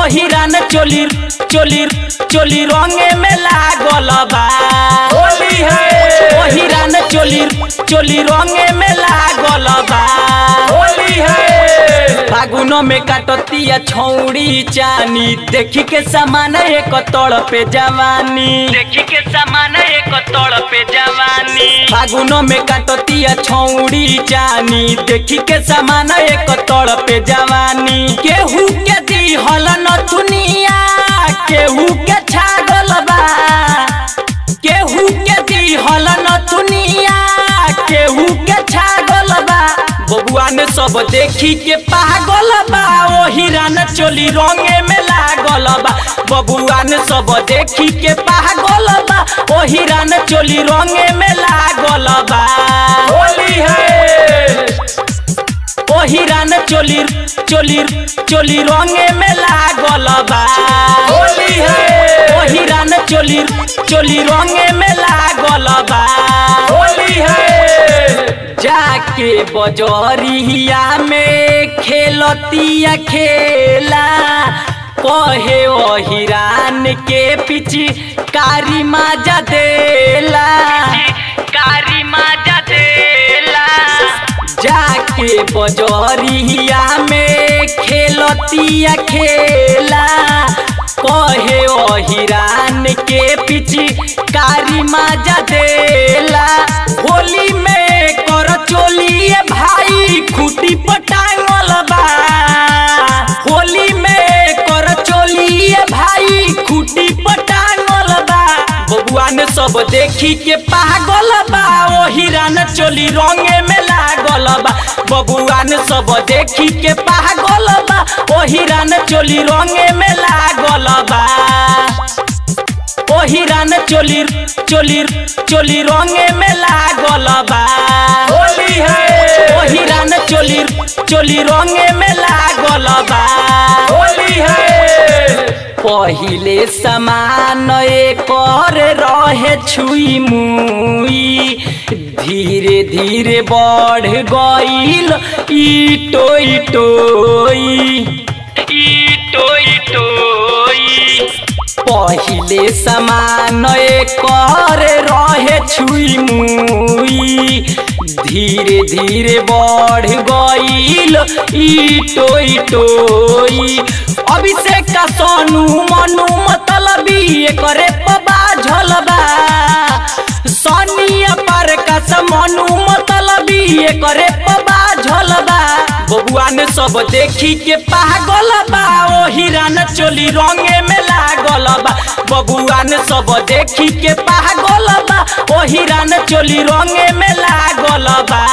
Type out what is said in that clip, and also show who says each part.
Speaker 1: हिरान चोली चोली चोली रंगे में लागल बा। होली है ओ हिरान चोली चोली रंगे में लागल बा। होली है फागुन में काटतिया छौड़ी चानी देखी के समान एक तड़ पे जवानी। देखी के समान एक तड़ पे जवानी। फागुन में काटतिया छौड़ी चानी देखी के समान एक तड़ पे जवानी। केहू के दिहल नथुनिया केहू के छागल बा। केहू के दिहल नथुनिया केहू के छागल बा। बबुआ ने सब देखी के पागल बा। ओ हिरान चोली रंगे में लागल बा। बबुआ ने सब देखी के पागल बा। ओ हिरान चोली रंगे में लागल बा। होली है ओ हिरान चोली चोली चोली रंगे में लागल बा। होली है ओ हिरान चोली चोली रंगे में लागल बा। होली है जाके बजरिया में खेलतिया खेला कहे ओ हिरान के पीछे कारी माजा देला। कारी माजा देला जाके बजरिया में खेलतिया खेला कहे ओ हिरान के पीछे कारी माजा देला। होली में कर चोली भाई खूटी पटांगल बा। होली में कर चोली भाई खूटी पटांगल बा। बबुआ ने सब देखी के पागल बा। ओ हिरान चोली रंगे में लागल बा। बबुआ ने सब देखी के पागल बा। ओ हिरान चोली रंगे में लागल बा। ओ हिरान चोली चोली चोली रंगे में लागल बा। होली है ओ हिरान चोली चोली रंगे में लागल बा। होली है पहिले समान एकर रहे छुई मुई धीरे धीरे बढ़ गईल इटोई टोई इटोई टोई। पहिले समान एकर रहे छुई मुई धीरे धीरे बढ़ गईल इटोई टोई। अभिषेक का सोनू मनु मतलबी करे बाझल बा। सोनिया पर का मनु मतलबी करे बाझल बा। बबुआ ने सब देखी के पागल बा। ओ हिरान चोली रंगे में लागल बा। बबुआ ने सब देखी के पागल बा। ओ हिरान चोली रंगे में लागल बा।